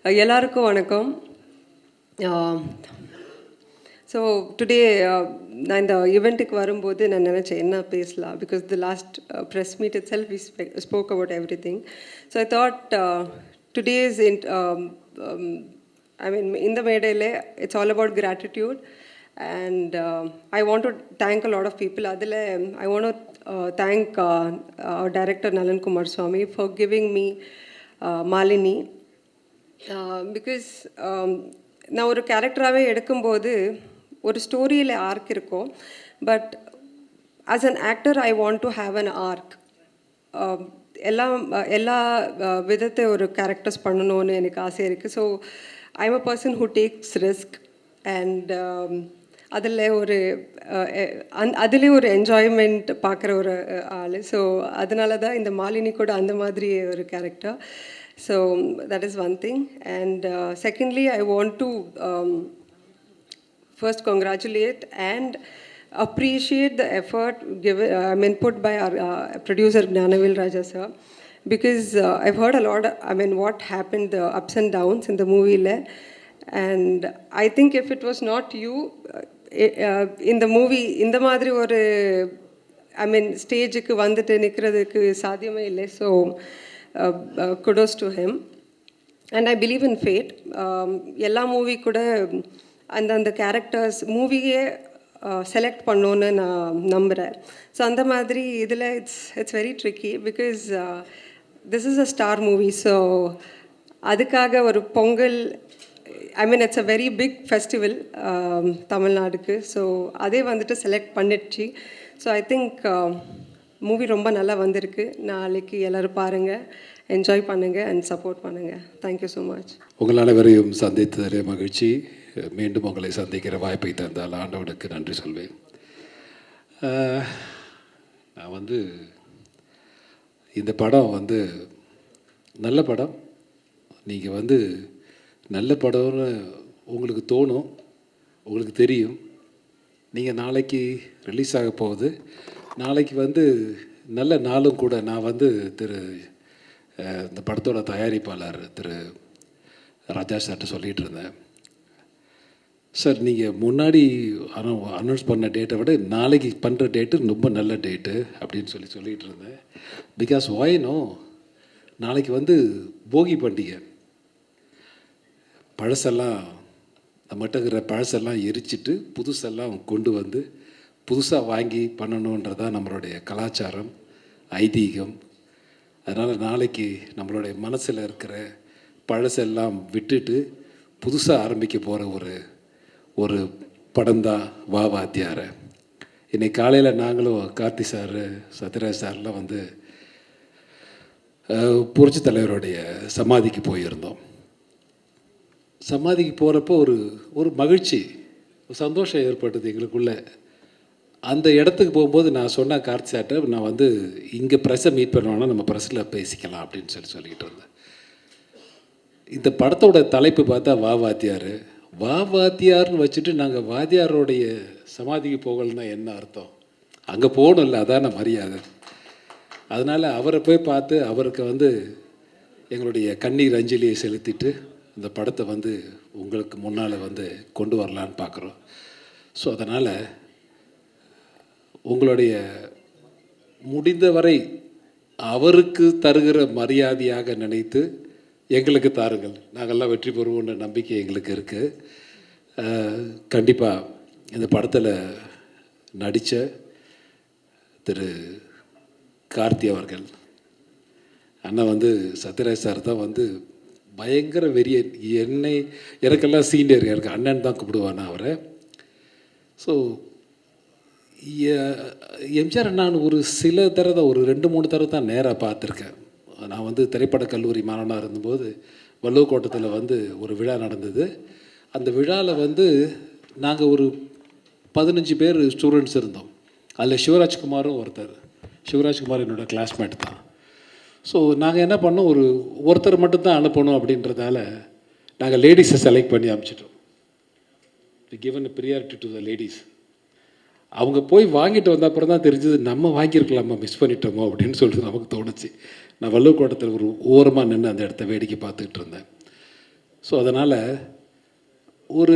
எல்லாருக்கும் வணக்கம். So today நான் இந்த ஈவெண்ட்டுக்கு வரும்போது நான் நினச்சேன் என்ன பேசலாம், because the last press meet itself we spoke about everything. So I thought today's I mean இந்த மேடையில் it's all about gratitude and I want to thank a lot of people. Adile I want to thank our director Nalan Kumar Swamy for giving me Malini, because நான் ஒரு கேரக்டராகவே எடுக்கும்போது ஒரு ஸ்டோரியில் arc இருக்கும், but as an actor I want to have an arc. எல்லா விதத்தை ஒரு கேரக்டர்ஸ் பண்ணணும்னு எனக்கு ஆசை இருக்குது. So I am a person who takes risk and அதில் அதுலேயும் ஒரு என்ஜாய்மெண்ட் பார்க்குற ஒரு ஆள். ஸோ அதனால தான் இந்த மாலினி கூட அந்த மாதிரி ஒரு character. So that is one thing. And secondly, I want to first congratulate and appreciate the effort given, put by our producer Gnanavil Raja sir, because I've heard a lot, what happened, the ups and downs in the movie le, and I think if it was not you in the movie இந்த மாதிரி ஒரு ஸ்டேஜுக்கு வந்துட்டு நிற்கிறதுக்கு சாத்தியமே இல்லை. So kudos to him, and I believe in fate. எல்லா movie கூட அந்த கேரக்டர்ஸ் மூவியே செலக்ட் பண்ணோன்னு நான் நம்புகிறேன். ஸோ அந்த மாதிரி இதில் it's very tricky, because this is a star movie. So அதுக்காக ஒரு Pongal, it's a very big festival தமிழ்நாடுக்கு. ஸோ அதே வந்துட்டு செலக்ட் பண்ணிடுச்சு. ஸோ ஐ திங்க் மூவி ரொம்ப நல்லா வந்திருக்கு. நாளைக்கு எல்லோரும் பாருங்கள், என்ஜாய் பண்ணுங்கள் அண்ட் சப்போர்ட் பண்ணுங்கள். Thank you so much. உங்கள் அனைவரையும் சந்தித்ததே மகிழ்ச்சி. மீண்டும் உங்களை சந்திக்கிற வாய்ப்பை தந்தால் ஆண்டவனுக்கு நன்றி சொல்வேன். நான் இந்த படம் நல்ல படம். நீங்கள் நல்ல படம்னு உங்களுக்கு தோணும், உங்களுக்கு தெரியும். நீங்கள் நாளைக்கு ரிலீஸ் ஆக போகுது. நாளைக்கு நல்ல நாளும் கூட. நான் இந்த படத்தோட தயாரிப்பாளர் திரு ராஜா சார்கிட்ட சொல்லிகிட்டு இருந்தேன், சார் நீங்கள் முன்னாடி அனௌன்ஸ் பண்ண டேட்டை விட நாளைக்கு பண்ணுற டேட்டு ரொம்ப நல்ல டேட்டு அப்படின்னு சொல்லிகிட்டு இருந்தேன். பிகாஸ் வாயினோ நாளைக்கு போகி பண்டிகை. பழசெல்லாம் நம்மகிட்ட இருக்கிற பழசெல்லாம் எரிச்சிட்டு புதுசெல்லாம் கொண்டு புதுசாக வாங்கி பண்ணணுன்றதான் நம்மளுடைய கலாச்சாரம், ஐதீகம். அதனால் நாளைக்கு நம்மளுடைய மனசில் இருக்கிற பழசெல்லாம் விட்டுட்டு புதுசாக ஆரம்பிக்க போகிற ஒரு படம் தான் வா வாத்தியார. இன்றைக்கி காலையில் நாங்களும் கார்த்தி சார், சத்யராஜ் சார்லாம் புரட்சி தலைவருடைய சமாதிக்கு போயிருந்தோம். சமாதிக்கு போகிறப்போ ஒரு மகிழ்ச்சி, ஒரு சந்தோஷம் ஏற்பட்டது எங்களுக்குள்ளே. அந்த இடத்துக்கு போகும்போது நான் சொன்னேன் கார்த்தி சார்ட்ட, நான் இங்கே ப்ரெஸ்ஸை மீட் பண்ணுவோன்னா நம்ம ப்ரெஸ்ஸில் பேசிக்கலாம் அப்படின்னு சொல்லிக்கிட்டு இருந்தேன். இந்த படத்தோட தலைப்பு பார்த்தா வா வாத்தியார். வா வாத்தியார்னு வச்சுட்டு நாங்கள் வாத்தியாரோடைய சமாதிக்கு போகலன்னா என்ன அர்த்தம்? அங்கே போகணும் இல்லை, அதான மரியாதை. அதனால் அவரை போய் பார்த்து அவருக்கு எங்களுடைய கண்ணீர் அஞ்சலியை செலுத்திட்டு இந்த படத்தை உங்களுக்கு முன்னால் கொண்டு வரலான்னு பார்க்குறோம். ஸோ அதனால் உங்களுடைய முடிந்தவரை அவருக்கு தருகிற மரியாதையாக நினைத்து எங்களுக்கு தாருங்கள். நாங்கள்லாம் வெற்றி பெறுவோன்ற நம்பிக்கை எங்களுக்கு இருக்குது. கண்டிப்பாக இந்த படத்தில் நடித்த திரு கார்த்தி அவர்கள், அண்ணன் சத்யராஜ் சார் தான் பயங்கர வெறிய. எனக்கெல்லாம் சீனியர், எனக்கு அண்ணன் தான் கூப்பிடுவானா அவரை. ஸோ எம்ஜிஆர் நான் ஒரு சில தடவை ஒரு 2-3 தடவை தான் நேராக பார்த்துருக்கேன். நான் திரைப்பட கல்லூரி மாணவனாக இருந்தபோது வள்ளுவக்கோட்டத்தில் ஒரு விழா நடந்தது. அந்த விழாவில் நாங்கள் ஒரு 15 பேர் ஸ்டூடெண்ட்ஸ் இருந்தோம். அதில் சிவராஜ்குமாரும் ஒருத்தர். சிவராஜ்குமார் என்னோடய கிளாஸ்மேட் தான். ஸோ நாங்கள் என்ன பண்ணோம், ஒருத்தர் மட்டும்தான் அனுப்பணும் அப்படின்றதால நாங்கள் லேடிஸை செலக்ட் பண்ணி அனுப்பிச்சிட்டோம். Given priority to the ladies. அவங்க போய் வாங்கிட்டு வந்த அப்புறம் தான் தெரிஞ்சது நம்ம வாங்கியிருக்கலாமா, மிஸ் பண்ணிட்டோமோ அப்படின்னு சொல்லிட்டு நமக்கு தோணுச்சு. நான் வள்ளுவக்கோட்டத்தில் ஒரு ஓரமாக நின்று அந்த இடத்த வேடிக்கை பார்த்துக்கிட்டு இருந்தேன். ஸோ அதனால் ஒரு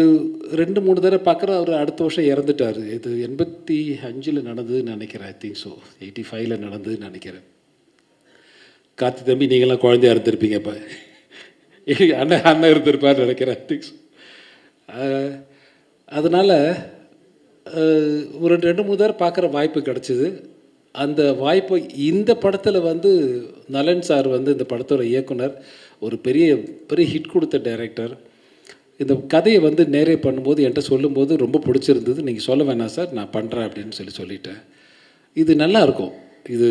2-3 தடவை பார்க்குற அவர் அடுத்த வருஷம் இறந்துட்டார். இது 85 நடந்ததுன்னு நினைக்கிறேன். ஐ திங்க் ஸோ 85 நடந்ததுன்னு நினைக்கிறேன். கார்த்தி தம்பி நீங்களாம் குழந்தையா இருந்திருப்பீங்க இப்போ. அண்ணன் இருந்திருப்பார் நினைக்கிறேன். I think so. அதனால் ஒரு 2-3 தடவை பார்க்குற வாய்ப்பு கிடச்சிது. அந்த வாய்ப்பை இந்த படத்தில் வந்து நலன் சார் வந்து இந்த படத்தோட இயக்குனர், ஒரு பெரிய பெரிய ஹிட் கொடுத்த டைரக்டர். இந்த கதையை வந்து நேரே பண்ணும்போது என்கிட்ட சொல்லும்போது ரொம்ப பிடிச்சிருந்தது. நீங்கள் சொல்ல வேணாம் சார், நான் பண்ணுறேன் அப்படின்னு சொல்லிட்டேன். இது நல்லா இருக்கும். இது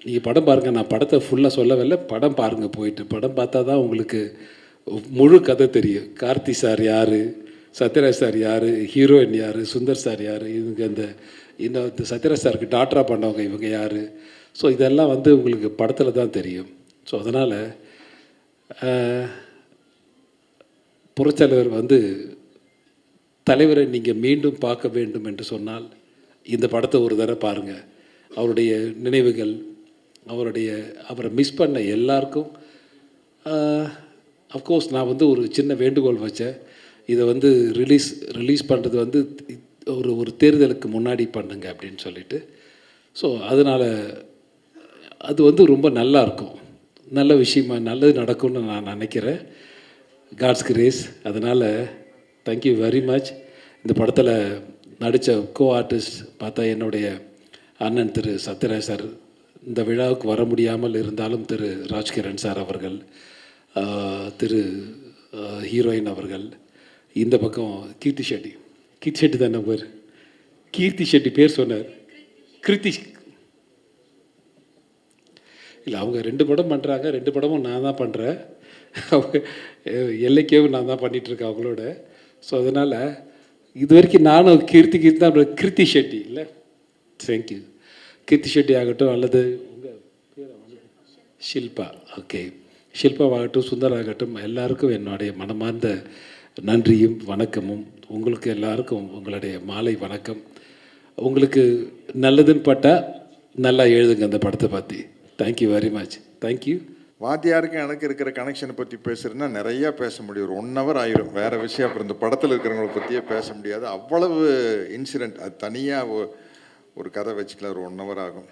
நீங்கள் படம் பாருங்கள். நான் படத்தை ஃபுல்லாக சொல்லவில்லை, படம் பாருங்கள். போயிட்டு படம் பார்த்தா தான் உங்களுக்கு முழு கதை தெரியும். கார்த்தி சார் யார், சத்யராஜ் சார் யார், ஹீரோயின் யார், சுந்தர் சார் யார், இவங்க இந்த சத்யராஜ் சாருக்கு டாக்டராக பண்ணவங்க இவங்க யார். ஸோ இதெல்லாம் வந்து உங்களுக்கு படத்தில் தான் தெரியும். ஸோ அதனால் புரட்சியாளர் வந்து தலைவரை நீங்கள் மீண்டும் பார்க்க வேண்டும் என்று சொன்னால் இந்த படத்தை ஒரு தடவை பாருங்கள். அவருடைய நினைவுகள், அவரை மிஸ் பண்ண எல்லாருக்கும் அஃப்கோர்ஸ் நான் வந்து ஒரு சின்ன வேண்டுகோள் வச்சேன். இதை வந்து ரிலீஸ் பண்ணுறது வந்து ஒரு தேர்தலுக்கு முன்னாடி பண்ணுங்க அப்படின்னு சொல்லிட்டு. ஸோ அதனால் அது வந்து ரொம்ப நல்லா இருக்கும், நல்ல விஷயமா நல்லது நடக்கும்னு நான் நினைக்கிறேன். God's grace. அதனால் தேங்க்யூ வெரி மச். இந்த படத்தில் நடித்த ஆர்டிஸ்ட் பார்த்தா என்னுடைய அண்ணன் திரு சத்யராஜ் சார் இந்த விழாவுக்கு வர முடியாமல் இருந்தாலும் திரு ராஜ்கிரண் சார் அவர்கள், திரு ஹீரோயின் அவர்கள், இந்த பக்கம் கீர்த்தி ஷெட்டி தானே பேர், கீர்த்தி ஷெட்டி பேர் சொன்னார், கிருத்தி இல்லை, அவங்க 2 படம் பண்ணுறாங்க. 2 படமும் நான் தான் பண்ணுறேன். அவங்க எல்லைக்கேவும் நான் தான் பண்ணிகிட்ருக்கேன் அவங்களோட. ஸோ அதனால் இது வரைக்கும் நானும் கீர்த்தி தான். கிருத்தி ஷெட்டி இல்லை, தேங்க்யூ. கீர்த்தி ஷெட்டி ஆகட்டும் அல்லது உங்கள் ஷில்பா, ஓகே, ஷில்பாவாகட்டும், சுந்தராகட்டும், எல்லாருக்கும் என்னுடைய மனமார்ந்த நன்றியும் வணக்கமும். உங்களுக்கு எல்லாருக்கும் உங்களுடைய மாலை வணக்கம். உங்களுக்கு நல்லதுன்னு பட்டால் நல்லா எழுதுங்க அந்த படத்தை பற்றி. Thank you very much. தேங்க்யூ. வாத்தியாருக்கு எனக்கு இருக்கிற கனெக்ஷனை பற்றி பேசுகிறதுனா நிறையா பேச முடியும். ஒரு 1 hour ஆயிரும். வேறு விஷயம் அப்புறம் இந்த படத்தில் இருக்கிறவங்கள பற்றியே பேச முடியாது. அவ்வளவு இன்சிடெண்ட். அது தனியாக ஒரு கதை வச்சுக்கலாம். ஒரு 1 hour ஆகும்.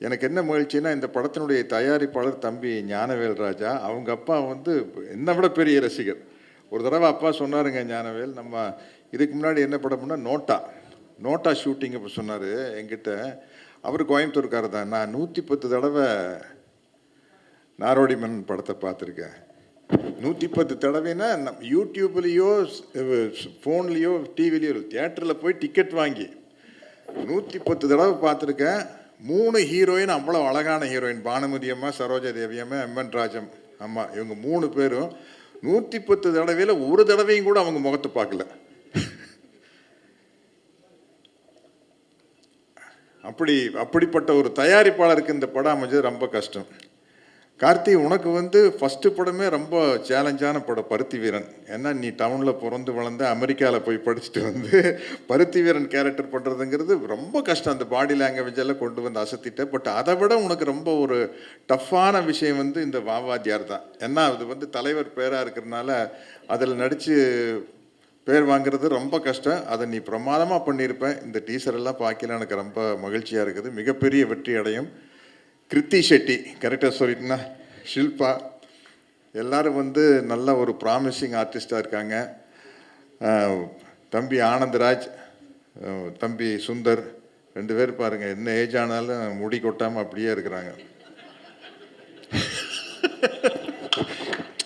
எனக்கு என்ன மகிழ்ச்சின்னா, இந்த படத்தினுடைய தயாரிப்பாளர் தம்பி ஞானவேல் ராஜா, அவங்க அப்பா வந்து என்னை விட பெரிய ரசிகர். ஒரு தடவை அப்பா சொன்னாருங்க, ஞானவேல், நம்ம இதுக்கு முன்னாடி என்ன படம்னா நோட்டா ஷூட்டிங் இப்போ சொன்னார் என்கிட்ட. அவர் கோயம்புத்தூர்காரர் தான். நான் 110 தடவை நாரோடி மன்னன் படத்தை பார்த்துருக்கேன். 110 தடவைனா யூடியூப்லேயோ ஃபோன்லேயோ டிவிலேயோ தியேட்டரில் போய் டிக்கெட் வாங்கி 110 தடவை பார்த்துருக்கேன். 3 ஹீரோயின் அவ்வளோ அழகான ஹீரோயின், பானுமதி அம்மா, சரோஜா தேவி அம்மா, எம்என் ராஜம் அம்மா, இவங்க 3 பேரும் 110 தடவையில் ஒரு தடவையும் கூட அவங்க முகத்தை பார்க்கல. அப்படிப்பட்ட ஒரு தயாரிப்பாளருக்கு இந்த படம் அமைஞ்சது ரொம்ப கஷ்டம். கார்த்தி, உனக்கு வந்து ஃபஸ்ட்டு படமே ரொம்ப சேலஞ்சான படம் பருத்தி வீரன். ஏன்னா நீ டவுனில் பிறந்து வளர்ந்து அமெரிக்காவில் போய் படிச்சுட்டு வந்து பருத்தி வீரன் கேரக்டர் பண்ணுறதுங்கிறது ரொம்ப கஷ்டம். அந்த பாடி லாங்குவேஜ் எல்லாம் கொண்டு வந்து அசத்திட்ட. பட் அதை விட உனக்கு ரொம்ப ஒரு டஃப்பான விஷயம் வந்து இந்த வாவாத்தியார் தான். ஏன்னா அது வந்து தலைவர் பேராக இருக்கிறதுனால அதில் நடித்து பேர் வாங்குறது ரொம்ப கஷ்டம். அதை நீ பிரமாதமாக பண்ணியிருப்பேன். இந்த டீசரெல்லாம் பார்க்கல எனக்கு ரொம்ப மகிழ்ச்சியாக இருக்குது. மிகப்பெரிய வெற்றி அடையும். கிருத்தி ஷெட்டி, கரெக்டாக சொல்லிட்டுனா, ஷில்பா, எல்லோரும் வந்து நல்ல ஒரு ப்ராமிசிங் ஆர்டிஸ்டாக இருக்காங்க. தம்பி ஆனந்தராஜ், தம்பி சுந்தர், 2 பேர் பாருங்கள், என்ன ஏஜ் ஆனாலும் முடி கொட்டாமல் அப்படியே இருக்கிறாங்க.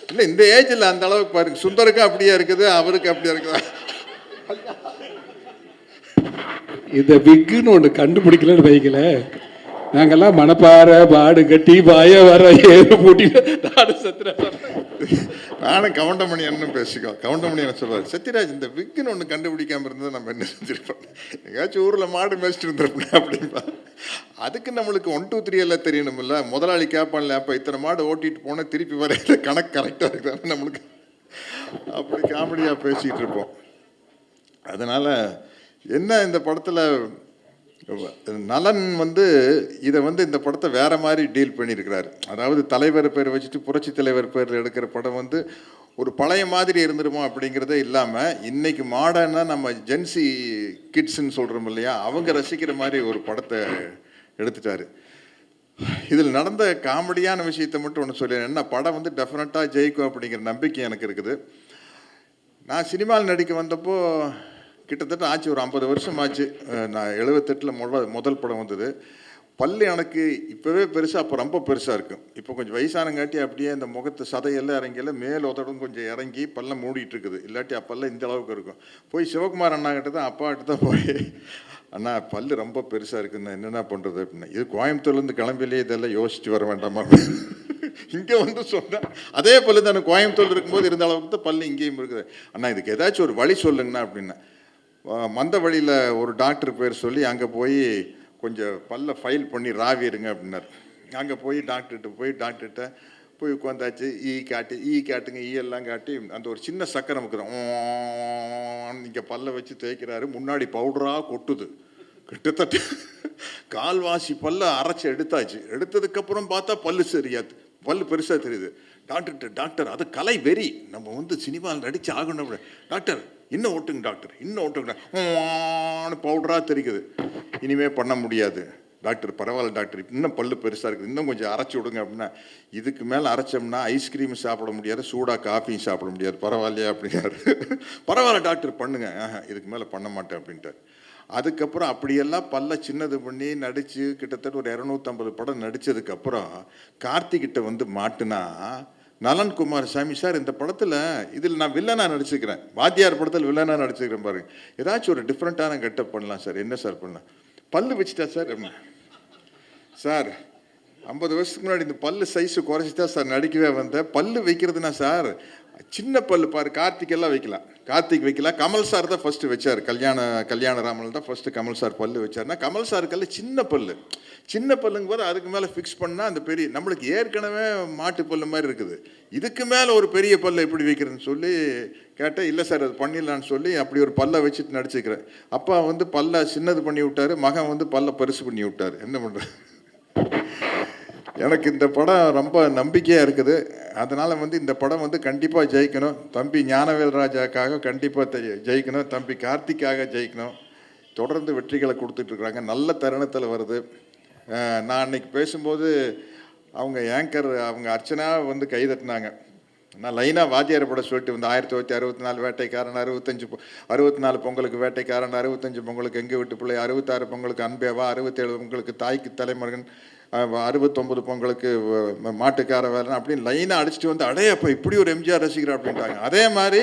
இல்லை, இந்த ஏஜில் அந்த அளவுக்கு பாருங்க. சுந்தருக்கு அப்படியே இருக்குது, அவருக்கு அப்படியே இருக்குதா. இந்த விக்குன்னு ஒன்று கண்டுபிடிக்கலன்னு வைக்கல. நாங்கெல்லாம் மணப்பாறை பாடு கட்டி பாய வர ஏறு போட்டிட்டு நாடு சத்யராஜ். நானும் கவுண்டமணி அண்ணன் பேசிக்கோம். கவுண்டமணி என்ன சொல்வார், சத்யராஜ் இந்த விக்குன்னு ஒன்று கண்டுபிடிக்காமல் இருந்தால் நம்ம என்ன செஞ்சுருப்போம், எங்கேயாச்சும் ஊரில் மாடு மேய்ச்சிட்டு இருந்திருப்போம் அப்படின்பா. அதுக்கு நம்மளுக்கு 1 2 3 எல்லாம் தெரியணுமில்ல. முதலாளி கேட்பான்ல, அப்போ இத்தனை மாடு ஓட்டிகிட்டு போனால் திருப்பி வரையில கணக்கு கரெக்டாக இருக்குதான்னு நம்மளுக்கு அப்படி காமெடியாக பேசிகிட்டு இருப்போம். அதனால் என்ன, இந்த படத்தில் நலன் வந்து இதை வந்து இந்த படத்தை வேறு மாதிரி டீல் பண்ணியிருக்கிறாரு. அதாவது தலைவர் பேர் வச்சுட்டு புரட்சி தலைவர் பேரில் எடுக்கிற படம் வந்து ஒரு பழைய மாதிரி இருந்துருமோ அப்படிங்கிறதே இல்லாமல் இன்னைக்கு மாடர்னாக நம்ம ஜென்சி கிட்ஸ்ன்னு சொல்கிறோம் இல்லையா, அவங்க ரசிக்கிற மாதிரி ஒரு படத்தை எடுத்துட்டாரு. இதில் நடந்த காமெடியான விஷயத்தை மட்டும் ஒன்று சொல்லிடுறேன். என்ன படம் வந்து டெஃபினட்டாக ஜெயிக்கும் அப்படிங்கிற நம்பிக்கை எனக்கு இருக்குது. நான் சினிமாவில் நடிக்க வந்தப்போ கிட்டத்தட்ட ஆச்சு, ஒரு 50 வருஷம் ஆச்சு. நான் 78 முதல் படம் வந்தது. பல்லு எனக்கு இப்போவே பெருசாக, அப்போ ரொம்ப பெருசாக இருக்கும். இப்போ கொஞ்சம் வயசானங்காட்டி அப்படியே அந்த முகத்து சதையெல்லாம் இறங்கல, மேல் உதடும் கொஞ்சம் இறங்கி பல்ல மூடிட்டு இருக்குது. இல்லாட்டி அப்பெல்லாம் இந்த அளவுக்கு இருக்கும். போய் சிவகுமார் அண்ணா கிட்ட தான், அப்பாக்கிட்ட தான் போய், அண்ணா பல்லு ரொம்ப பெருசாக இருக்குன்னு என்னென்ன பண்ணுறது அப்படின்னா, இது கோயம்புத்தூர்லேருந்து கிளம்பிலே இதெல்லாம் யோசிச்சு வர வேண்டாமா இங்கே வந்து சொன்னேன். அதே பல்லு தான் கோயம்புத்தூர் இருக்கும்போது இருந்த அளவுக்கு தான் பல்லு இங்கேயும் இருக்குது. அண்ணா இதுக்கு ஏதாச்சும் ஒரு வழி சொல்லுங்கண்ணா அப்படின்னா, மந்த வழியில் ஒரு டாக்டர் பேர் சொல்லி அங்கே போய் கொஞ்சம் பல்ல ஃபைல் பண்ணி ராவிடுங்க அப்படின்னார். அங்கே போய் டாக்டர்கிட்ட போய் உட்காந்தாச்சு. காட்டுங்க, எல்லாம் காட்டி அந்த ஒரு சின்ன சக்கரை நமக்குறோம் இங்கே பல்ல வச்சு தேய்க்கிறாரு. முன்னாடி பவுடராக கொட்டுது. கிட்டத்தட்ட கால்வாசி பல்ல அரைச்சி எடுத்தாச்சு. எடுத்ததுக்கப்புறம் பார்த்தா பல்லு சரியாது, பல்லு பெருசாக தெரியுது. டாக்டர் அது கலை வெறி, நம்ம வந்து சினிமாவில் நடித்து ஆகணும். டாக்டர் இன்னும் ஓட்டுங்க பவுடராக தெரிக்குது. இனிமே பண்ண முடியாது டாக்டர், பரவாயில்ல டாக்டர், இன்னும் பல்லு பெருசாக இருக்குது, இன்னும் கொஞ்சம் அரைச்சி விடுங்க அப்படின்னா, இதுக்கு மேலே அரைச்சோம்னா ஐஸ்கிரீம் சாப்பிட முடியாது, சூடாக காஃபியும் சாப்பிட முடியாது, பரவாயில்லையா அப்படின்னாரு. பரவாயில்ல டாக்டர் பண்ணுங்க, இதுக்கு மேலே பண்ண மாட்டேன் அப்படின்ட்டார். அதுக்கப்புறம் அப்படியெல்லாம் பல்ல சின்னது பண்ணி நடித்து கிட்டத்தட்ட ஒரு 250 படம் நடித்ததுக்கப்புறம் கார்த்திகிட்ட வந்து மாட்டுனா, நலன் குமாரசாமி சார் இந்த படத்தில் இதில் நான் வில்லனாக நடிச்சுக்கிறேன், வாத்தியார் படத்தில் வில்லனாக நடிச்சுக்கிறேன் பாருங்க, ஏதாச்சும் ஒரு டிஃப்ரெண்ட்டான கெட்டப் பண்ணலாம் சார், என்ன சார் பண்ணலாம்? பல்லு வச்சுட்டா சார் சார் 50 வருஷத்துக்கு முன்னாடி இந்த பல்லு சைஸு குறைச்சிட்டா சார் நடிக்கவே வந்தேன். பல்லு வைக்கிறதுனா சார் சின்ன பல்லு பாரு, கார்த்திகெல்லாம் வைக்கலாம், கமல் சார் தான் ஃபஸ்ட்டு வச்சார். கல்யாண ராமன் தான் ஃபஸ்ட்டு கமல் சார் பல்லு வச்சார்னா, கமல் சாருக்கெல்லாம் சின்ன பல்லுங்க போது அதுக்கு மேலே ஃபிக்ஸ் பண்ணால் அந்த பெரிய, நம்மளுக்கு ஏற்கனவே மாட்டு பல்லு மாதிரி இருக்குது, இதுக்கு மேலே ஒரு பெரிய பல்லை எப்படி வைக்கிறதுன்னு சொல்லி கேட்டேன். இல்லை சார் அது பண்ணிடலான்னு சொல்லி அப்படி ஒரு பல்லை வச்சுட்டு நடிச்சுக்கிறேன். அப்பா வந்து பல்லை சின்னது பண்ணி விட்டார், மகன் வந்து பல்லை பெருசு பண்ணி விட்டார். என்ன பண்ணுறது? எனக்கு இந்த படம் ரொம்ப நம்பிக்கையாக இருக்குது. அதனால் வந்து இந்த படம் வந்து கண்டிப்பாக ஜெயிக்கணும். தம்பி ஞானவேல் ராஜாக்காக கண்டிப்பாக ஜெயிக்கணும், தம்பி கார்த்திக்காக ஜெயிக்கணும். தொடர்ந்து வெற்றிகளை கொடுத்துட்ருக்குறாங்க, நல்ல தருணத்தில் வருது. நான் அன்னைக்கு பேசும்போது அவங்க ஆங்கர் அவங்க அர்ச்சனா வந்து கைதட்டினாங்க. நான் லைனாக வாத்தியார் படம் சொல்லிட்டு வந்து 1964 வேட்டைக்காரன், 64 பொங்கலுக்கு வேட்டைக்காரன், 65 பொங்கலுக்கு எங்கள் வீட்டு பிள்ளை, 66 பொங்கலுக்கு அன்பேவா, 67 பொங்கலுக்கு தாய்க்கு தலைமகன், 69 பொங்கலுக்கு மாட்டுக்கார வேலை அப்படின்னு லைனாக அடிச்சுட்டு வந்து, அடே அப்போ இப்படி ஒரு எம்ஜிஆர் ரசிகர் அப்படின்ட்டாங்க. அதே மாதிரி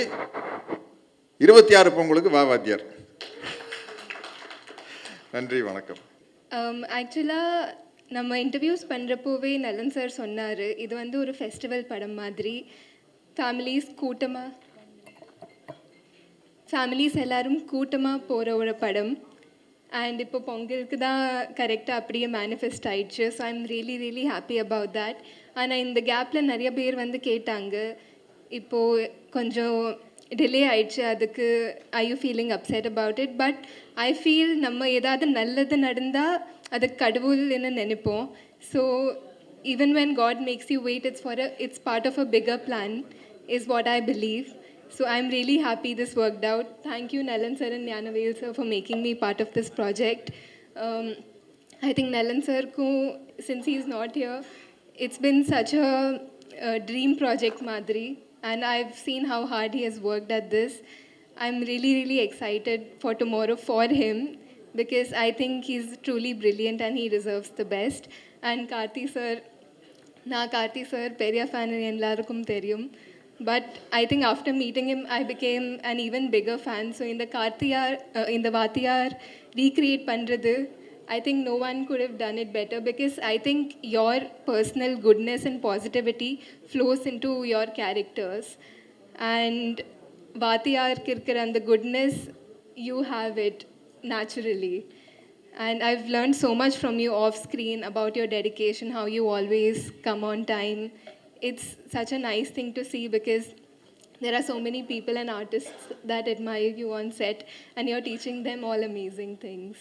26 பொங்கலுக்கு வாத்தியார். நன்றி, வணக்கம். ஆக்சுவலாக நம்ம இன்டர்வியூஸ் பண்ணுறப்போவே நலன் சார் சொன்னார், இது வந்து ஒரு ஃபெஸ்டிவல் படம் மாதிரி, ஃபேமிலிஸ் எல்லாரும் கூட்டமாக போகிற ஒரு படம். அண்ட் இப்போ பொங்கலுக்கு தான் கரெக்டாக அப்படியே மேனிஃபெஸ்ட் ஆயிடுச்சு. So I am really happy about that. ஆனால் இந்த கேப்பில் நிறைய பேர் வந்து கேட்டாங்க, இப்போது கொஞ்சம் டிலே ஆயிடுச்சு, அதுக்கு I you feeling upset about it? But I feel நம்ம ஏதாவது நல்லது நடந்தால் அது கடவுள்னு நினைப்போம். So even when God makes you wait, it's part of a bigger plan is what I believe. So I'm really happy this worked out. Thank you Nalan sir and Gnanavel sir for making me part of this project. I think Nalan sir ko, since he's not here, it's been such a dream project Madri, and I've seen how hard he has worked at this. I'm really excited for tomorrow for him, because I think he's truly brilliant and he deserves the best. And Karthi sir, na Karthi sir periya fan ellarukkum theriyum. But I think after meeting him, I became an even bigger fan. So in the Vaatiyar recreate pandrathu, I think no one could have done it better, because I think your personal goodness and positivity flows into your characters. And Vaatiyar kirkir and the goodness, you have it naturally. And I've learned so much from you off screen about your dedication, how you always come on time. It's such a nice thing to see, because there are so many people and artists that admire you on set, and you're teaching them all amazing things.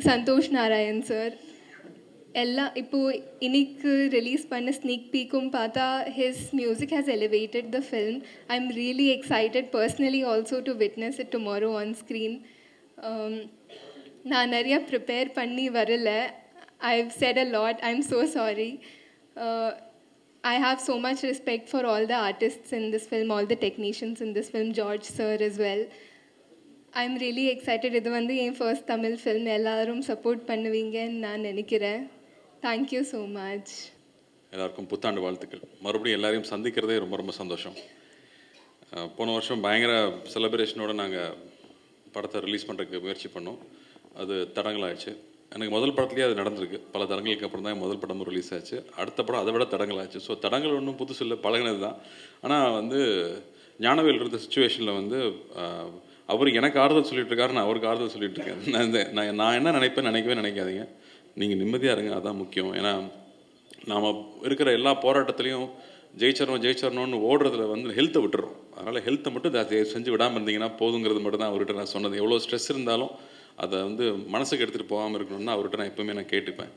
Santosh Narayan sir, எல்லாம் இப்போது இன்னைக்கு release பண்ண sneak பீக்கும் பார்த்தா his music has elevated the film. I am really excited personally also to witness it tomorrow on screen. நான் நிறையா prepare பண்ணி வரல. I've said a lot. I'm so sorry. I have so much respect for all the artists in this film, all the technicians in this film, George sir as well. I'm really excited. இது வந்து என் first Tamil film. எல்லாரும் support பண்ணுவீங்கன்னு நான் நினைக்கிறேன். Thank you so much. எல்லாருக்கும் புத்தாண்டு வாழ்த்துக்கள். மறுபடியும் எல்லாரையும் சந்திக்கிறதே ரொம்ப ரொம்ப சந்தோஷம். போன வருஷம் பயங்கர செலிப்ரேஷனோடு நாங்கள் படத்தை ரிலீஸ் பண்ணுறதுக்கு முயற்சி பண்ணோம். அது தடங்களாகிடுச்சு. எனக்கு முதல் படத்துலேயே அது நடந்திருக்கு. பல தடங்களுக்கு அப்புறம் தான் முதல் படமும் ரிலீஸ் ஆச்சு. அடுத்த படம் அதை விட தடங்களாச்சு. ஸோ தடங்கள் ஒன்றும் புதுசு இல்லை, பழகினது தான். ஆனால் வந்து ஞானவேல் இருந்த சுச்சுவேஷனில் வந்து அவர் எனக்கு ஆறுதல் சொல்லிட்டு இருக்காரு, நான் அவருக்கு ஆறுதல் சொல்லிட்டு இருக்கேன். நான் என்ன நினைப்பேன் நினைக்கவே நினைக்காதீங்க. நீங்கள் நிம்மதியாக இருங்க, அதான் முக்கியம். ஏன்னா நாம் இருக்கிற எல்லா போராட்டத்துலேயும் ஜெயிச்சரணும்னு ஓடுறதுல வந்து ஹெல்த்தை விட்டுறோம். அதனால் ஹெல்த்தை மட்டும் செஞ்சு விடாமல் இருந்தீங்கன்னா போதுங்கிறது மட்டும் தான் அவர்கிட்ட நான் சொன்னது. எவ்வளோ ஸ்ட்ரெஸ் இருந்தாலும் அதை வந்து மனசுக்கு எடுத்துகிட்டு போகாமல் இருக்கணும்னு அவர்கிட்ட நான் எப்போவுமே நான் கேட்டுப்பேன்.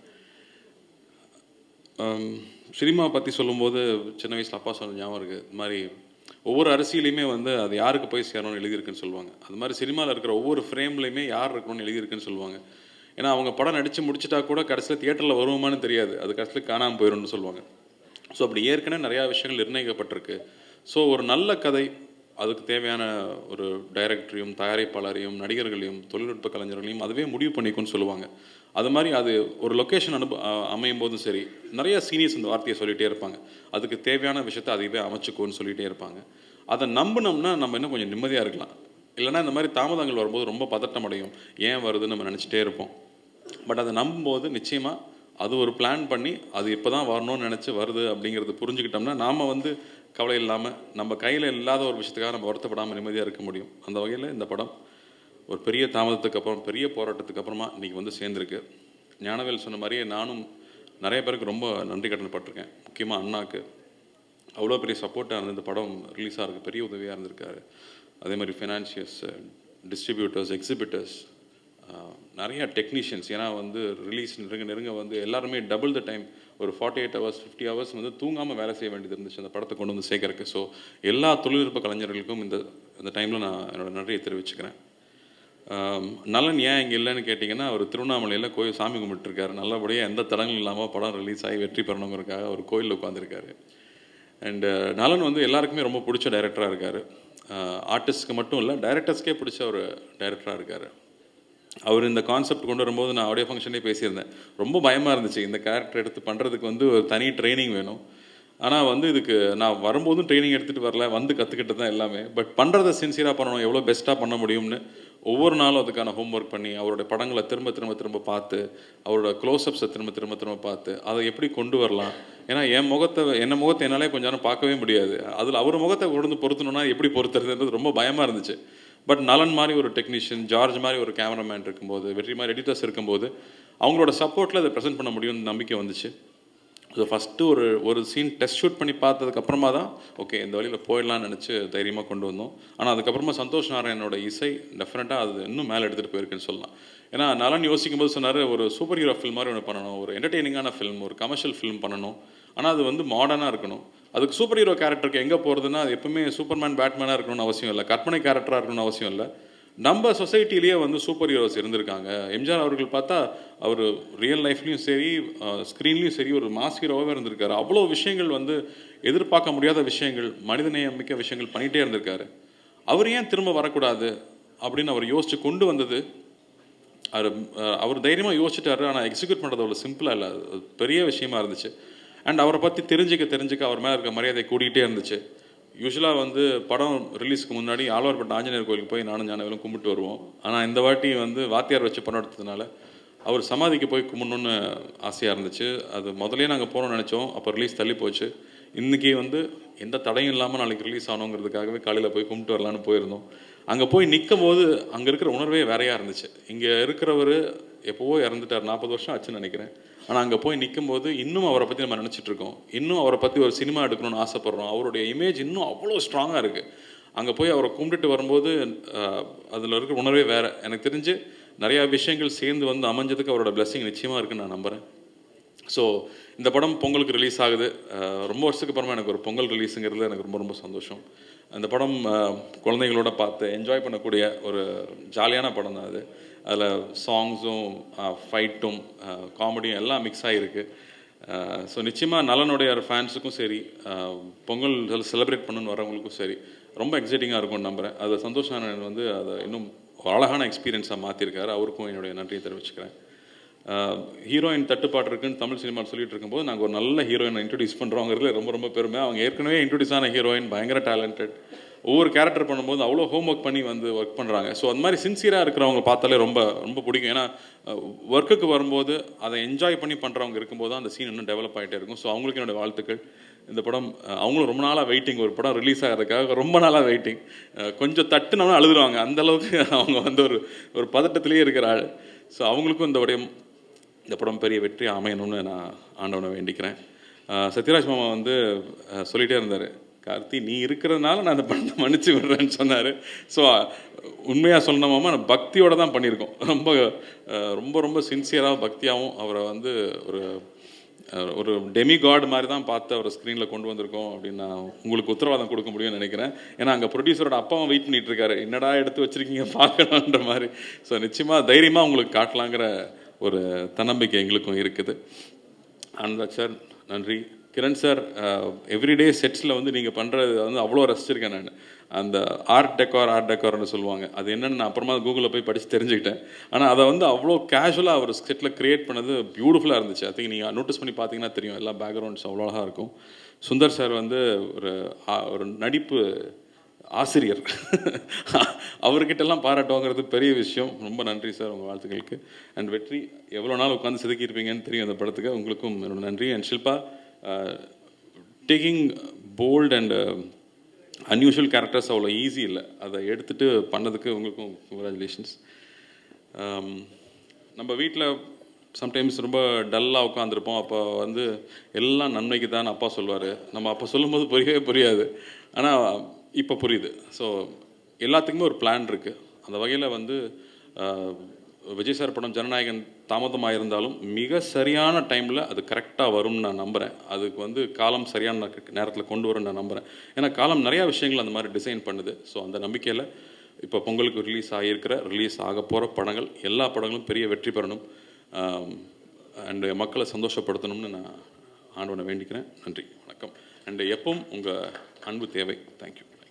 சினிமா பற்றி சொல்லும்போது சின்ன வயசில் அப்பா சொன்ன ஞாபகம் இருக்குது. இது மாதிரி ஒவ்வொரு அரசியலையுமே வந்து அது யாருக்கு போய் சேரணும்னு எழுதியிருக்குன்னு சொல்லுவாங்க. அது மாதிரி சினிமாவில் இருக்கிற ஒவ்வொரு ஃப்ரேம்லையுமே யார் இருக்கணும்னு எழுதியிருக்குன்னு சொல்லுவாங்க. ஏன்னா அவங்க படம் நடித்து முடிச்சிட்டா கூட கடைசியில் தியேட்டரில் வருவோமான்னு தெரியாது, அது கடைசியில் காணாமல் போயிடும்னு சொல்லுவாங்க. ஸோ அப்படி ஏற்கனவே நிறையா விஷயங்கள் நிர்ணயிக்கப்பட்டிருக்கு. ஸோ ஒரு நல்ல கதை, அதுக்கு தேவையான ஒரு டைரக்டரையும் தயாரிப்பாளரையும் நடிகர்களையும் தொழில்நுட்ப கலைஞர்களையும் அதுவே முடிவு பண்ணிக்கும்னு சொல்லுவாங்க. அது மாதிரி அது ஒரு லொக்கேஷன் அமையும் போதும் சரி, நிறைய சீனியர்ஸ் இந்த வார்த்தையை சொல்லிகிட்டே இருப்பாங்க. அதுக்கு தேவையான விஷயத்தை அதுவே அமைச்சுக்கோன்னு சொல்லிகிட்டே இருப்பாங்க. அதை நம்பினோம்னா நம்ம இன்னும் கொஞ்சம் நிம்மதியாக இருக்கலாம். இல்லைனா இந்த மாதிரி தாமதங்கள் வரும்போது ரொம்ப பதட்டம் அடையும், ஏன் வருதுன்னு நம்ம நினச்சிட்டே இருப்போம். பட் அதை நம்பும்போது நிச்சயமாக அது ஒரு பிளான் பண்ணி அது இப்போ தான் வரணும்னு நினச்சி வருது அப்படிங்கிறது புரிஞ்சுக்கிட்டோம்னா நாம் வந்து கவலை இல்லாமல் நம்ம கையில் இல்லாத ஒரு விஷயத்துக்காக நம்ம வருத்தப்படாமல் நிம்மதியாக இருக்க முடியும். அந்த வகையில் இந்த படம் ஒரு பெரிய தாமதத்துக்கு அப்புறம் பெரிய போராட்டத்துக்கு அப்புறமா இன்றைக்கி வந்து சேர்ந்துருக்கு. ஞானவேல் சொன்ன மாதிரியே நானும் நிறைய பேருக்கு ரொம்ப நன்றி கடன்பட்டிருக்கேன். முக்கியமாக அண்ணாக்கு அவ்வளோ பெரிய சப்போர்ட்டாக இருந்து இந்த படம் ரிலீஸ் ஆகிறதுக்கு பெரிய உதவியாக இருந்திருக்காரு. அதே மாதிரி ஃபினான்ஷியர்ஸ், டிஸ்ட்ரிபியூட்டர்ஸ், எக்ஸிபிட்டர்ஸ், நிறையா டெக்னீஷியன்ஸ். ஏன்னா வந்து ரிலீஸ் நெருங்க வந்து எல்லாருமே டபுள் த டைம், ஒரு 48 hours 50 hours வந்து தூங்காமல் வேலை செய்ய வேண்டியது இருந்துச்சு அந்த படத்தை கொண்டு வந்து சேர்க்கறதுக்கு. ஸோ எல்லா தொழில்நுட்ப கலைஞர்களுக்கும் இந்த டைமில் நான் என்னோடய நன்றியை தெரிவிச்சுக்கிறேன். நலன் ஏன் இங்கே இல்லைன்னு கேட்டிங்கன்னா, அவர் திருவண்ணாமலையில் கோயில் சாமி கும்பிட்டுருக்காரு. நல்லபடியாக எந்த தடங்களும் இல்லாமல் படம் ரிலீஸ் ஆகி வெற்றி பெறணுங்கிறதுக்காக ஒரு கோயிலில் உட்காந்துருக்காரு. அண்டு நலன் வந்து எல்லாருக்குமே ரொம்ப பிடிச்ச டைரக்டராக இருக்கார். ஆர்டிஸ்ட்க்கு மட்டும் இல்லை, டைரக்டர்ஸ்க்கே பிடிச்ச ஒரு டைரக்டராக இருக்கார். அவர் இந்த கான்செப்ட் கொண்டு வரும்போது நான் ஆடியோ ஃபங்க்ஷனே பேசியிருந்தேன். ரொம்ப பயமாக இருந்துச்சு, இந்த கேரக்டர் எடுத்து பண்ணுறதுக்கு வந்து ஒரு தனி ட்ரைனிங் வேணும். ஆனால் வந்து இதுக்கு நான் வரும்போதும் ட்ரைனிங் எடுத்துகிட்டு வரல, வந்து கற்றுக்கிட்டு தான் எல்லாமே. பட் பண்ணுறதை சின்சியராக பண்ணணும், எவ்வளோ பெஸ்ட்டாக பண்ண முடியும்னு ஒவ்வொரு நாளும் அதுக்கான ஹோம்ஒர்க் பண்ணி அவருடைய படங்களை திரும்ப பார்த்து, அவரோட க்ளோஸ்அப்ஸை திரும்ப பார்த்து அதை எப்படி கொண்டு வரலாம். ஏன்னா என் முகத்தை என்னாலே கொஞ்ச நேரம் பார்க்கவே முடியாது. அதில் அவர் முகத்தை கொண்டு பொருத்தணும்னா எப்படி பொறுத்துறதுன்றது ரொம்ப பயமாக இருந்துச்சு. பட் நலன் மாதிரி ஒரு டெக்னீஷியன், ஜார்ஜ் மாதிரி ஒரு கேமராமேன் இருக்கும்போது, வெற்றி மாதிரி எடிட்டர்ஸ் இருக்கும்போது அவங்களோட சப்போர்ட்டில் அதை ப்ரெசென்ட் பண்ண முடியும்னு நம்பிக்கை வந்துச்சு. ஸோ ஃபஸ்ட்டு ஒரு சீன் டெஸ்ட் ஷூட் பண்ணி பார்த்ததுக்கப்புறமா தான் ஓகே இந்த வழியில் போயிடலான்னு நினச்சி தைரியமாக கொண்டு வந்தோம். ஆனால் அதுக்கப்புறமா சந்தோஷ் நாராயணனோட இசை டெஃபினட்டாக அது இன்னும் மேலே எடுத்துகிட்டு போயிருக்குன்னு சொல்லலாம். ஏன்னா நலன் யோசிக்கும் போது சொன்னார், ஒரு சூப்பர் ஹீரோ ஃபில்ம் மாதிரி ஒன்று பண்ணணும், ஒரு என்டர்டெய்னிங்கான ஃபில்ம், ஒரு கமர்ஷியல் ஃபில்ம் பண்ணணும், ஆனால் அது வந்து மாடர்னாக இருக்கணும். அதுக்கு சூப்பர் ஹீரோ கேரக்டருக்கு எங்கே போகிறதுனா அது எப்பவுமே சூப்பர்மேன் பேட்மேனாக இருக்கணும்னு அவசியம் இல்லை, கற்பனை கேரக்டராக இருக்கணும்னு அவசியம் இல்லை. நம்ம சொசைட்டிலேயே வந்து சூப்பர் ஹீரோஸ் இருந்திருக்காங்க. எம்ஜிஆர் அவர்கள் பார்த்தா அவர் ரியல் லைஃப்லேயும் சரி ஸ்க்ரீன்லேயும் சரி ஒரு மாஸ் ஹீரோவாகவே இருந்திருக்காரு. அவ்வளோ விஷயங்கள் வந்து எதிர்பார்க்க முடியாத விஷயங்கள், மனிதநேயம் மிக்க விஷயங்கள் பண்ணிகிட்டே இருந்திருக்காரு. அவர் ஏன் திரும்ப வரக்கூடாது அப்படின்னு அவர் யோசித்து கொண்டு வந்தது. அவர் தைரியமாக யோசிச்சிட்டாரு. ஆனால் எக்ஸிக்யூட் பண்ணுறது அவ்வளோ சிம்பிளாக இல்லை, அது பெரிய விஷயமா இருந்துச்சு. அண்ட் அவரை பற்றி தெரிஞ்சுக்க அவர் மேலே இருக்க மரியாதை கூட்டிகிட்டே இருந்துச்சு. யூஸ்வலாக வந்து படம் ரிலீஸ்க்கு முன்னாடி ஆழ்வார்பேட்டை ஆஞ்சநேயர் கோயிலுக்கு போய் நானும் ஞானவேலும் கும்பிட்டு வருவோம். ஆனால் இந்த வாட்டி வந்து வாத்தியார் வச்சு படம் எடுத்ததுனால அவர் சமாதிக்கு போய் கும்பிடணுன்னு ஆசையாக இருந்துச்சு. அது முதலே நாங்கள் போகணும்னு நினச்சோம், அப்போ ரிலீஸ் தள்ளி போச்சு. இன்றைக்கி வந்து எந்த தடையும் இல்லாமல் நாளைக்கு ரிலீஸ் ஆகணுங்கிறதுக்காகவே காலையில் போய் கும்பிட்டு வரலான்னு போயிருந்தோம். அங்கே போய் நிற்கும் போது அங்கே இருக்கிற உணர்வே வேறையாக இருந்துச்சு. இங்கே இருக்கிறவர் எப்போவோ இறந்துட்டார், 40 வருஷம் ஆச்சுன்னு நினைக்கிறேன். ஆனால் அங்கே போய் நிற்கும் போது இன்னும் அவரை பற்றி நம்ம நினச்சிட்ருக்கோம், இன்னும் அவரை பற்றி ஒரு சினிமா எடுக்கணும்னு ஆசைப்பட்றோம். அவருடைய இமேஜ் இன்னும் அவ்வளோ ஸ்ட்ராங்காக இருக்குது. அங்கே போய் அவரை கும்பிட்டுட்டு வரும்போது அதில் இருக்கிற உணர்வே வேறு. எனக்கு தெரிஞ்சு நிறையா விஷயங்கள் சேர்ந்து வந்து அமைஞ்சதுக்கு அவரோட பிளெஸிங் நிச்சயமாக இருக்குன்னு நான் நம்புகிறேன். ஸோ இந்த படம் பொங்கலுக்கு ரிலீஸ் ஆகுது. ரொம்ப வருஷத்துக்கு அப்புறமா எனக்கு ஒரு பொங்கல் ரிலீஸுங்கிறது எனக்கு ரொம்ப ரொம்ப சந்தோஷம். அந்த படம் குழந்தைகளோட பார்த்து என்ஜாய் பண்ணக்கூடிய ஒரு ஜாலியான படம் தான் அது. அதில் சாங்ஸும் ஃபைட்டும் காமெடியும் எல்லாம் மிக்ஸ் ஆகிருக்கு. ஸோ நிச்சயமாக நலனுடைய ஃபேன்ஸுக்கும் சரி, பொங்கல் செலிப்ரேட் பண்ணணுன்னு வரவங்களுக்கும் சரி ரொம்ப எக்ஸைட்டிங்காக இருக்கும்னு நம்புகிறேன். அது சந்தோஷ் நாராயணன் வந்து அதை இன்னும் ஒரு அழகான எக்ஸ்பீரியன்ஸாக மாற்றிருக்காரு. அவருக்கும் என்னுடைய நன்றியை தெரிவிச்சுக்கிறேன். ஹீரோயின் தட்டுப்பாடு இருக்குன்னு தமிழ் சினிமாவில் சொல்லிட்டு இருக்கும்போது நாங்கள் ஒரு நல்ல ஹீரோயினை இன்ட்ரடியூஸ் பண்ணுறோங்கிறதுல ரொம்ப ரொம்ப பெருமை. அவங்க ஏற்கனவே இன்ட்ரடியூஸ் ஆன ஹீரோயின் பயங்கர டேலண்டட். ஒவ்வொரு கேரக்டர் பண்ணும்போது அவ்வளோ ஹோம் ஒர்க் பண்ணி வந்து ஒர்க் பண்ணுறாங்க. ஸோ அந்த மாதிரி சின்சியராக இருக்கிறவங்க பார்த்தாலே ரொம்ப ரொம்ப பிடிக்கும். ஏன்னா ஒர்க்குக்கு வரும்போது அதை என்ஜாய் பண்ணி பண்ணுறவங்க இருக்கும்போது தான் அந்த சீன் இன்னும் டெவலப் ஆகிட்டே இருக்கும். ஸோ அவங்களுக்கு என்னோடய வாழ்த்துக்கள். இந்த படம் அவங்களும் ரொம்ப நாளாக வெயிட்டிங், ஒரு படம் ரிலீஸ் ஆகிறதுக்காக ரொம்ப நாளாக வெயிட்டிங். கொஞ்சம் தட்டுனோம்னா அழுதுருவாங்க, அந்தளவுக்கு அவங்க வந்து ஒரு பதட்டத்திலேயே இருக்கிற ஆள். ஸோ அவங்களுக்கும் இந்த படம் பெரிய வெற்றி அமையணும்னு நான் ஆண்டவனை வேண்டிக்கிறேன். சத்யராஜ் மாமா வந்து சொல்லிகிட்டே இருந்தார், கார்த்தி நீ இருக்கிறதுனால நான் அந்த படத்தை மன்னிச்சு விடுறேன்னு சொன்னார். ஸோ உண்மையாக சொல்லணும் மாமா, நான் பக்தியோடு தான் பண்ணியிருக்கோம். ரொம்ப ரொம்ப ரொம்ப சின்சியராக பக்தியாகவும் அவரை வந்து ஒரு டெமி காட் மாதிரி தான் பார்த்து அவரை ஸ்க்ரீனில் கொண்டு வந்திருக்கோம் அப்படின்னு நான் உங்களுக்கு உத்தரவாதம் கொடுக்க முடியும்னு நினைக்கிறேன். ஏன்னா அங்கே ப்ரொடியூசரோட அப்பாவும் வெயிட் பண்ணிட்டு இருக்காரு, என்னடா எடுத்து வச்சுருக்கீங்க பார்க்கணுன்ற மாதிரி. ஸோ நிச்சயமாக தைரியமாக உங்களுக்கு காட்டலாங்கிற ஒரு தன்னம்பிக்கை எங்களுக்கும் இருக்குது. அன்பத் சார் நன்றி. கிரண் சார், எவ்ரிடே செட்ஸில் வந்து நீங்கள் பண்ணுறது வந்து அவ்வளோ ரசிச்சிருக்கேன் நான். அந்த ஆர்ட் டெக்கார்னு சொல்லுவாங்க, அது என்னென்னு நான் அப்புறமா கூகுளில் போய் படித்து தெரிஞ்சுக்கிட்டேன். ஆனால் அதை வந்து அவ்வளோ கேஷுவலாக அவர் செட்டில் க்ரியேட் பண்ணது பியூட்டிஃபுல்லாக இருந்துச்சு. ஐ திங்க் நீங்கள் நோட்டீஸ் பண்ணி பார்த்தீங்கன்னா தெரியும், எல்லா பேக்ரவுண்ட்ஸ் அவ்வளோ அழகாக இருக்கும். சுந்தர் சார் வந்து ஒரு நடிப்பு ஆசிரியர். அவர்கிட்டலாம் பாராட்டுவாங்கிறது பெரிய விஷயம். ரொம்ப நன்றி சார் உங்கள் வாழ்த்துக்களுக்கு. அண்ட் வெற்றி, எவ்வளோ நாள் உட்காந்து செதுக்கியிருப்பீங்கன்னு தெரியும் அந்த படத்துக்கு, உங்களுக்கும் என்னோட நன்றி. And Shilpa, taking bold and unusual characters அவ்வளோ ஈஸி இல்லை, அதை எடுத்துகிட்டு பண்ணதுக்கு உங்களுக்கும் கங்க்ராச்சுலேஷன்ஸ். நம்ம வீட்டில் சம்டைம்ஸ் ரொம்ப டல்லாக உட்காந்துருப்போம். அப்போ வந்து எல்லாம் நன்மைக்கு தான் அப்பா சொல்லுவார். நம்ம அப்போ சொல்லும்போது புரியவே புரியாது, ஆனால் இப்போ புரியுது. ஸோ எல்லாத்துக்குமே ஒரு பிளான் இருக்குது. அந்த வகையில் வந்து விஜய் சார் படம் ஜனநாயகன் தாமதமாக இருந்தாலும் மிக சரியான டைமில் அது கரெக்டாக வரும்னு நான் நம்புகிறேன். அதுக்கு வந்து காலம் சரியான நேரத்தில் கொண்டு வரும்னு நான் நம்புகிறேன். ஏன்னா காலம் நிறையா விஷயங்கள் அந்த மாதிரி டிசைன் பண்ணுது. ஸோ அந்த நம்பிக்கையில் இப்போ பொங்கலுக்கு ரிலீஸ் ஆக போகிற படங்கள் எல்லா படங்களும் பெரிய வெற்றி பெறணும் அண்டு மக்களை சந்தோஷப்படுத்தணும்னு நான் ஆண்டவனை வேண்டிக்கிறேன். நன்றி, வணக்கம். அண்டு எப்பவும் உங்கள் அன்பு தேவை. தேங்க்யூ.